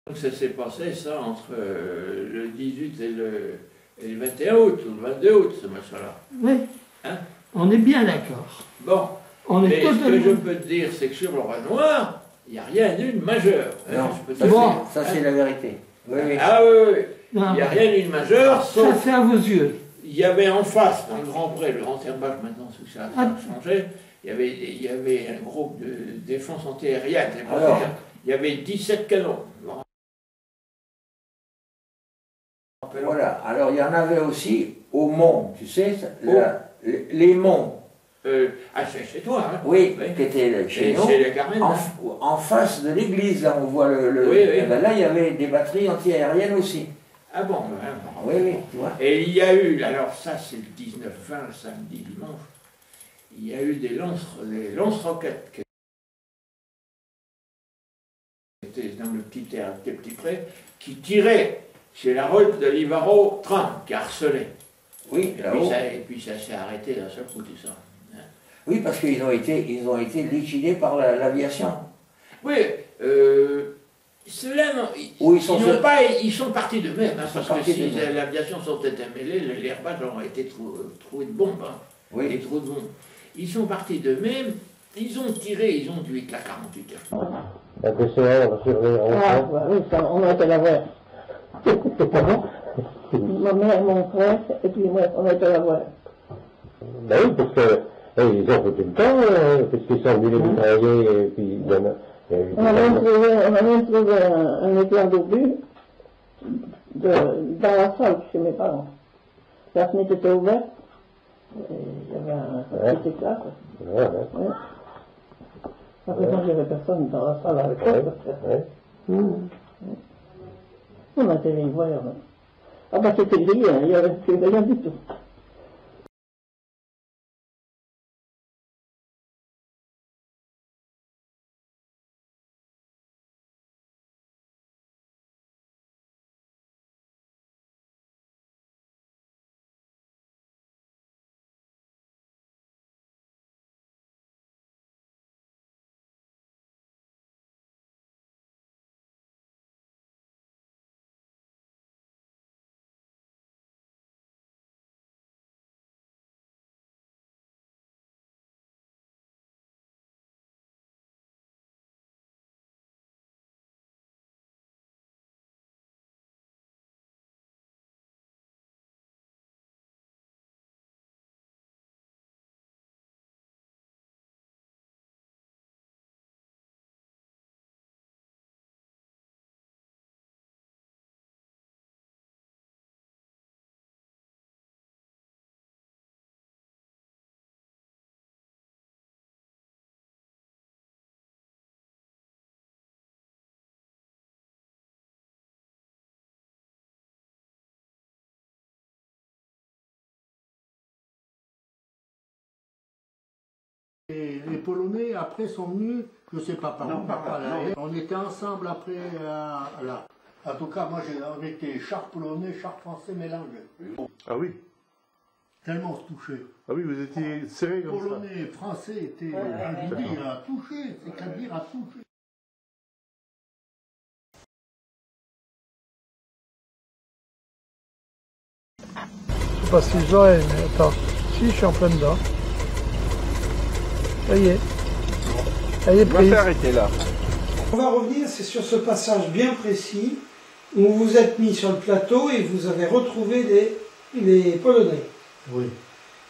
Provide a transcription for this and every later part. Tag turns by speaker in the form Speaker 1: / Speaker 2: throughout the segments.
Speaker 1: Donc ça s'est passé, ça, entre le 18 et le 21 août, ou le 22 août, ce machin-là.
Speaker 2: Oui.
Speaker 1: Hein? On
Speaker 2: est bien d'accord.
Speaker 1: Bon. Mais ce que je peux te dire, c'est que sur le Renoir, il n'y a rien eu de majeur.
Speaker 3: Non,
Speaker 1: hein,
Speaker 3: ça c'est la vérité. Oui, oui.
Speaker 1: Ah oui, oui. Il n'y a rien eu de majeur, sauf...
Speaker 2: Ça c'est à vos yeux.
Speaker 1: Il y avait en face, dans le Grand Pré, le Grand Herbach, maintenant, tout ça a changé, il y avait un groupe de défense antiaérienne. Il y avait 17 canons.
Speaker 3: Voilà, alors il y en avait aussi au Mont, tu sais, les monts.
Speaker 1: C'est chez toi, hein?
Speaker 3: Oui, qui était chez nous,
Speaker 1: les Carmen,
Speaker 3: en face de l'église, là on voit
Speaker 1: Oui.
Speaker 3: Ben là il y avait des batteries antiaériennes aussi.
Speaker 1: Ah bon,
Speaker 3: oui, oui, tu vois.
Speaker 1: Et il y a eu, alors ça c'est le 19-20, samedi, dimanche, il y a eu des lance-roquettes qui étaient dans le petit terre, le petit pré, qui tiraient chez la route de Livaro train, qui harcelait.
Speaker 3: Oui,
Speaker 1: et puis ça s'est arrêté d'un seul coup, tout ça.
Speaker 3: Oui, parce qu'ils ont été liquidés par l'aviation.
Speaker 1: Oui, ceux-là, ils sont partis d'eux-mêmes, hein, parce que si l'aviation s'était mêlée, les airbags auraient été trouvés de bombes, hein, des trous de bombes. Ils sont partis d'eux-mêmes, ils ont tiré, ils ont tué la 48 heures.
Speaker 4: La PCR sur les rencontres.
Speaker 5: Oui, ça, on a été la voir.
Speaker 4: Pardon?
Speaker 5: Ma mère, mon frère, et puis moi, on a été la voir.
Speaker 4: Ben oui, parce que ils ont foutu le temps, parce qu'ils sont venus les mitrailler, et puis il y en a... On a
Speaker 5: même trouvé un éclair d'obus dans la salle chez mes parents. La fenêtre était ouverte, et il y avait un petit éclat. Ouais. Après, il n'y avait personne dans la salle avec moi. On a été les voir. Ah bah c'était grillé, hein, il n'y avait rien du tout.
Speaker 6: Les Polonais, après, sont venus, je ne sais pas par où, par là. On était ensemble après, là. En tout cas, moi, on était chars polonais, chars français mélangés.
Speaker 7: Ah oui?
Speaker 6: Tellement on se touchait.
Speaker 7: Ah oui, vous étiez serrés comme ça?
Speaker 6: Polonais, français étaient, je dis, à toucher, c'est qu'à dire à toucher.
Speaker 2: Je sais pas si j'aurais, mais attends. Si, je suis en plein dedans. Ça y est. Ça y est, prise.
Speaker 7: Là.
Speaker 2: On va revenir, c'est sur ce passage bien précis où vous vous êtes mis sur le plateau et vous avez retrouvé les Polonais.
Speaker 6: Oui.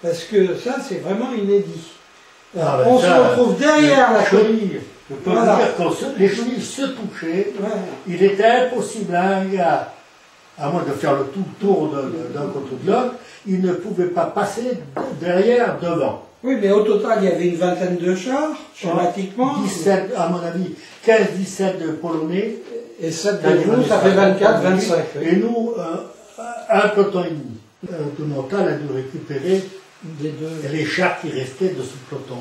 Speaker 2: Parce que ça, c'est vraiment inédit.
Speaker 6: Ah,
Speaker 2: on se retrouve derrière la
Speaker 6: chenille. Je peux vous dire que les chenilles se touchaient. Ouais. Il était impossible à un gars, à moins de faire le tout tour d'un côté de l'autre, il ne pouvait pas passer derrière, devant.
Speaker 2: Oui, mais au total, il y avait une vingtaine de chars, schématiquement.
Speaker 6: 17, à mon avis, 15-17 de Polonais.
Speaker 2: Et 7 de nous, ça fait 24, 25. Oui.
Speaker 6: Et nous, un peloton et demi. De Montal a dû récupérer les chars qui restaient de ce peloton.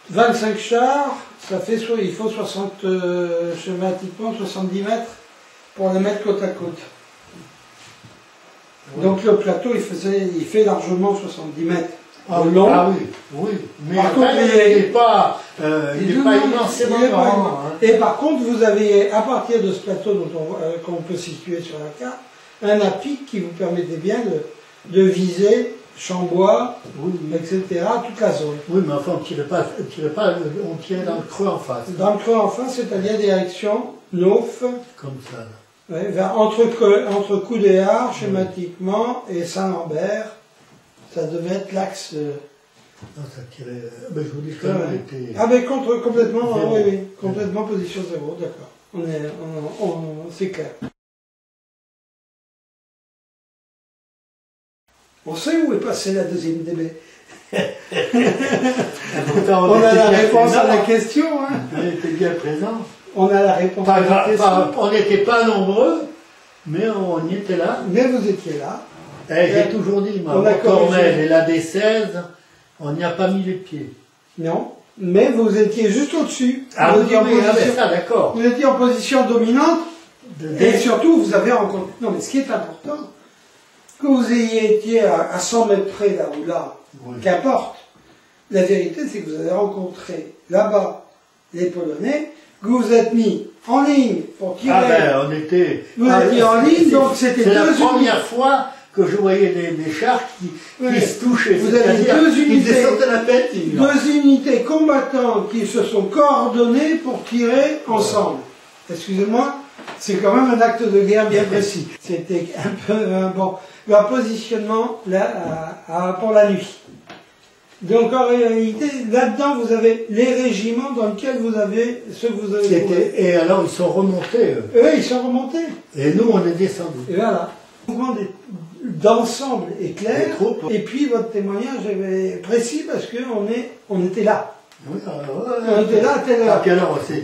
Speaker 2: 25 chars, ça fait il faut 60, schématiquement 70 mètres pour les mettre côte à côte. Oui. Donc le plateau, il fait largement 70 mètres. long.
Speaker 6: Ah oui, oui. Mais
Speaker 2: Par contre,
Speaker 6: il n'est pas, immensément grand. Hein.
Speaker 2: Et par contre, vous avez, à partir de ce plateau qu'on peut situer sur la carte, un apic qui vous permettait bien de viser Chambois,
Speaker 6: oui.
Speaker 2: etc., toute la zone.
Speaker 6: Oui, mais enfin, on tirait dans le creux en face.
Speaker 2: Dans le creux en face, c'est-à-dire direction Nauf.
Speaker 6: Comme ça.
Speaker 2: Ouais, entre Coudéard, schématiquement, et Saint-Lambert. Ça devait être l'axe.
Speaker 6: Non, ça tirait. Ben, je vous dis quand même, était.
Speaker 2: Ah, mais complètement, oui, complètement position 0, d'accord. C'est clair. On sait où est passée la deuxième DB. On a la réponse à la question. Hein.
Speaker 6: On était bien présent.
Speaker 2: On a la réponse à la question.
Speaker 6: On n'était pas nombreux, mais on y était là.
Speaker 2: Mais vous étiez là.
Speaker 6: J'ai toujours dit, moi, Cornell et la D16, on n'y a pas mis les pieds.
Speaker 2: Non, mais vous étiez juste au-dessus.
Speaker 6: Ah oui, ça, d'accord.
Speaker 2: Vous étiez en position dominante, et surtout, vous avez rencontré... Non, mais ce qui est important, que vous ayez été à 100 mètres près, là ou là, oui. Qu'importe, la vérité, c'est que vous avez rencontré là-bas les Polonais, que vous êtes mis en ligne pour tirer...
Speaker 6: Ah ben, on était...
Speaker 2: Vous êtes mis en ligne, donc c'était
Speaker 6: c'est la première fois que je voyais des chars qui se touchaient.
Speaker 2: Vous avez deux unités combattantes qui se sont coordonnées pour tirer ensemble. Excusez-moi, c'est quand même un acte de guerre bien précis. C'était un peu bon. Le positionnement là, pour la nuit. Donc en réalité, là-dedans, vous avez les régiments dans lesquels vous avez ceux que vous avez.
Speaker 6: Et alors ils sont remontés.
Speaker 2: Eux, ils sont remontés.
Speaker 6: Et nous, on est descendus.
Speaker 2: Et voilà. Le mouvement d'ensemble est clair. Et puis votre témoignage est précis parce qu'on était là.
Speaker 6: Oui,
Speaker 2: on était là à telle heure.
Speaker 6: À quelle heure aussi?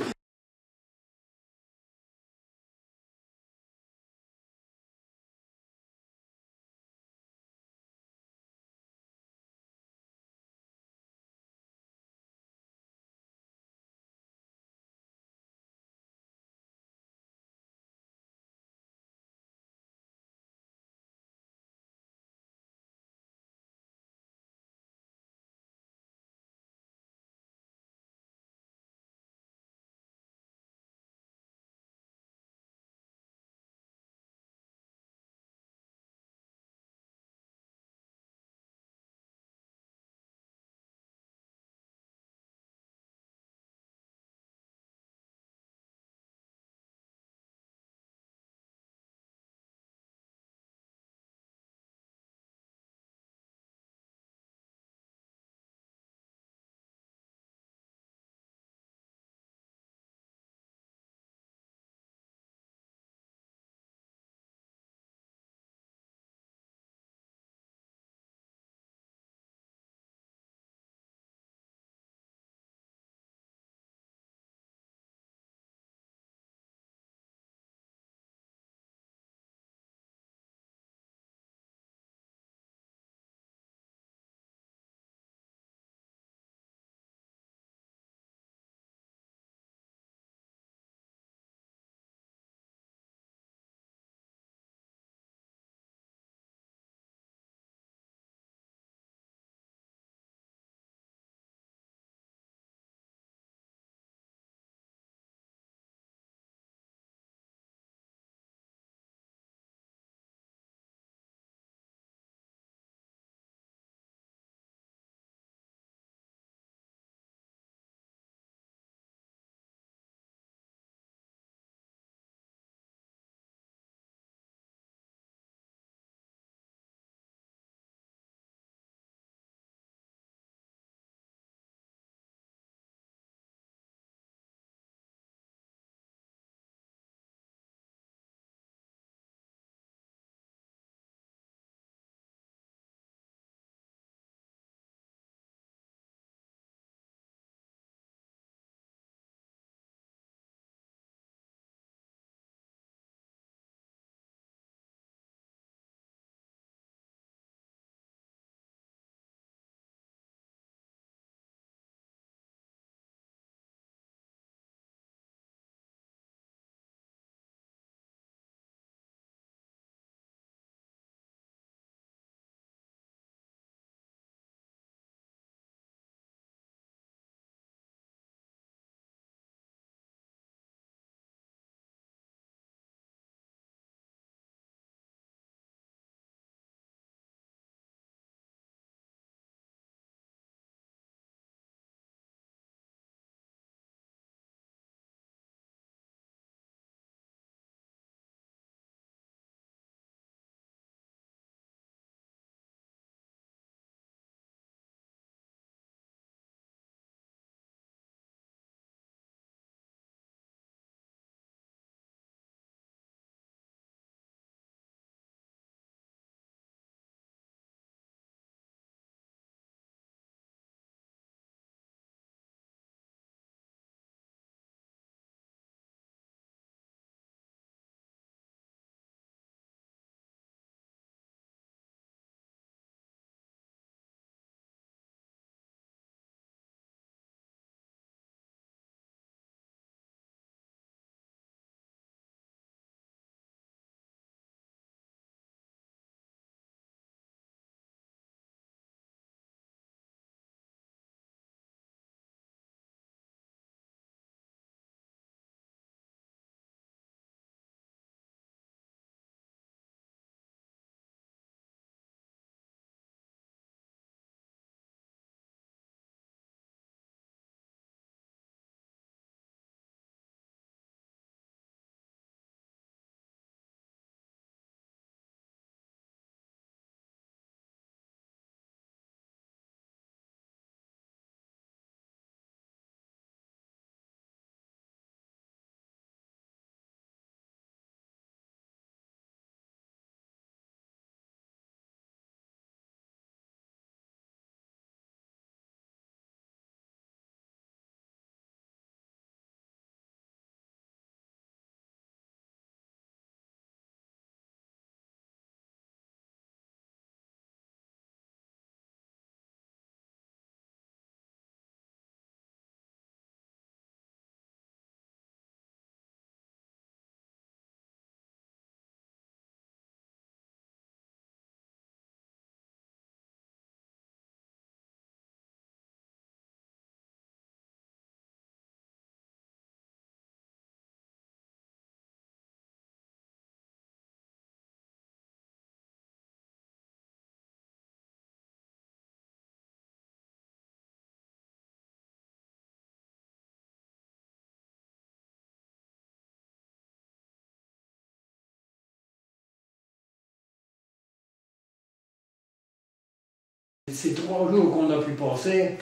Speaker 8: ces 3 jours qu'on a pu passer,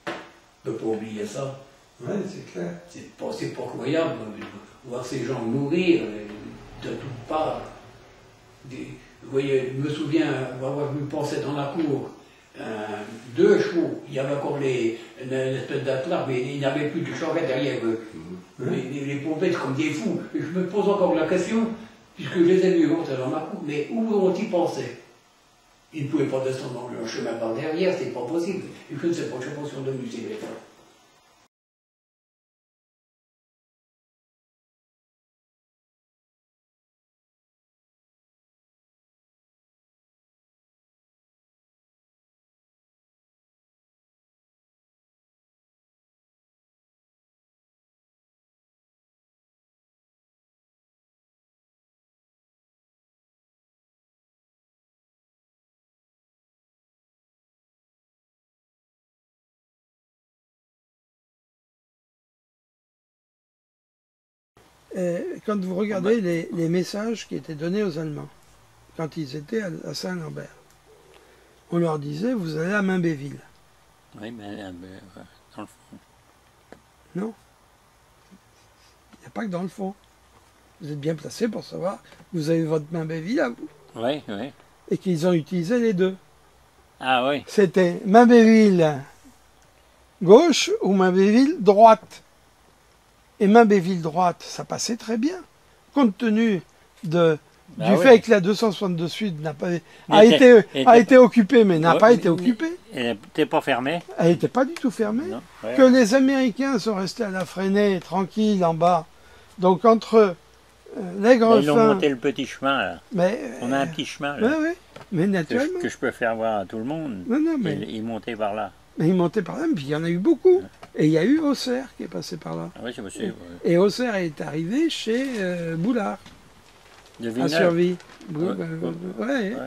Speaker 8: on ne peut pas oublier ça.
Speaker 2: Oui, c'est clair.
Speaker 8: C'est pas croyable, voir ces gens mourir de toutes parts. Vous voyez, je me souviens avoir vu passer dans la cour 2 chevaux. Il y avait encore une espèce d'attelage, mais il n'y avait plus de charrette derrière eux. Les pompiers, c'est comme des fous. Et je me pose encore la question, puisque je les ai vus rentrer dans la cour, mais où ont-ils pensé? Ils ne pouvaient pas descendre dans le chemin par derrière, c'est pas possible. Et je ne sais pas, je ne sais pas si on a vu ces lettres.
Speaker 2: Quand vous regardez les messages qui étaient donnés aux Allemands, quand ils étaient à Saint-Lambert, on leur disait, vous allez à Mainbéville.
Speaker 9: Oui, mais dans le fond.
Speaker 2: Non. Il n'y a pas que dans le fond. Vous êtes bien placé pour savoir que vous avez votre Mainbéville à vous.
Speaker 9: Oui, oui.
Speaker 2: Et qu'ils ont utilisé les deux.
Speaker 9: Ah oui.
Speaker 2: C'était Mainbéville gauche ou Mainbéville droite. Et Mainbéville droite, ça passait très bien, compte tenu du fait que la 262 Sud a été occupée, mais n'a pas été occupée.
Speaker 9: Elle n'était pas fermée.
Speaker 2: Elle n'était pas du tout fermée. Non, que les Américains sont restés à la freinée, tranquilles, en bas. Donc entre l'Aigrefin...
Speaker 9: Ils ont monté le petit chemin, là.
Speaker 2: Mais,
Speaker 9: on a un petit chemin, là.
Speaker 2: Oui, mais naturellement.
Speaker 9: Que je peux faire voir à tout le monde.
Speaker 2: Non, mais...
Speaker 9: Ils montaient par là.
Speaker 2: Mais ils montaient par là, mais puis il y en a eu beaucoup. Et il y a eu Auxerre qui est passé par là.
Speaker 9: Ah oui, c'est possible.
Speaker 2: Et Auxerre est arrivé chez Boulard. À Survie. Oui.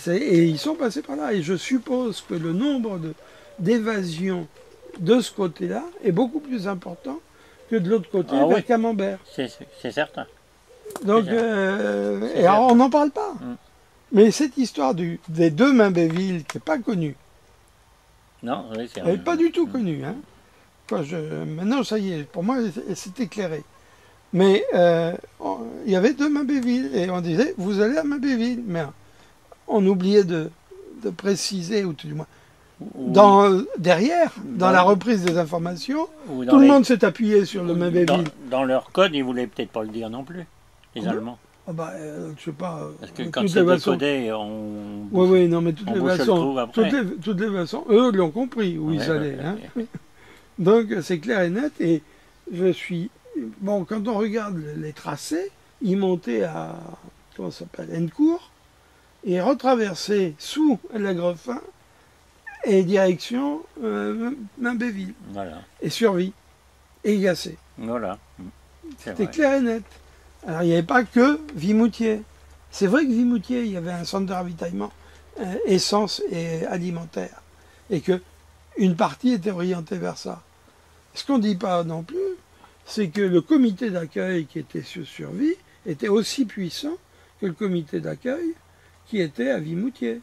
Speaker 2: Et ils sont passés par là. Et je suppose que le nombre d'évasions de ce côté-là est beaucoup plus important que de l'autre côté, vers Camembert.
Speaker 9: C'est certain.
Speaker 2: Donc, et alors, on n'en parle pas. Mais cette histoire des 2 Mainbéville, qui n'est pas connue,
Speaker 9: non, oui,
Speaker 2: elle n'est pas du tout connue. Hein. Maintenant, ça y est, pour moi, c'est éclairé. Mais il y avait 2 Mainbéville, et on disait, vous allez à Mainbéville. Mais on oubliait de préciser, ou tout du moins, derrière, dans la reprise des informations, tout le monde s'est appuyé sur le Mainbéville.
Speaker 9: Dans leur code, ils ne voulaient peut-être pas le dire non plus, les Allemands.
Speaker 2: Je sais pas.
Speaker 9: Parce que quand c'est décodé, on.
Speaker 2: Oui, non, mais toutes les façons, eux l'ont compris où ils allaient. Hein. Donc c'est clair et net. Et je suis. Bon, quand on regarde les tracés, ils montaient à. Comment ça s'appelle, Encourt, et retraversaient sous l'Aigrefin et direction Mainbéville.
Speaker 9: Voilà.
Speaker 2: Et Survie. Et Gacé.
Speaker 9: Voilà.
Speaker 2: C'était clair et net. Alors, il n'y avait pas que Vimoutier. C'est vrai que Vimoutier, il y avait un centre de ravitaillement essence et alimentaire. Et qu'une partie était orientée vers ça. Ce qu'on ne dit pas non plus, c'est que le comité d'accueil qui était sur Survie était aussi puissant que le comité d'accueil qui était à Vimoutier.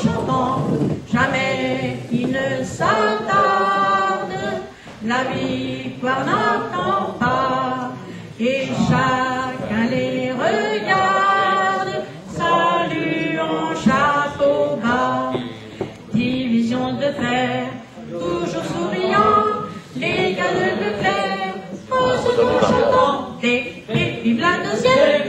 Speaker 10: chantant, jamais ils ne s'attardent. La victoire n'attend pas, et chacun les regarde, saluant chapeau bas. Division de fer, toujours souriant, les gars de Leclerc, en se chantant, et vive la deuxième.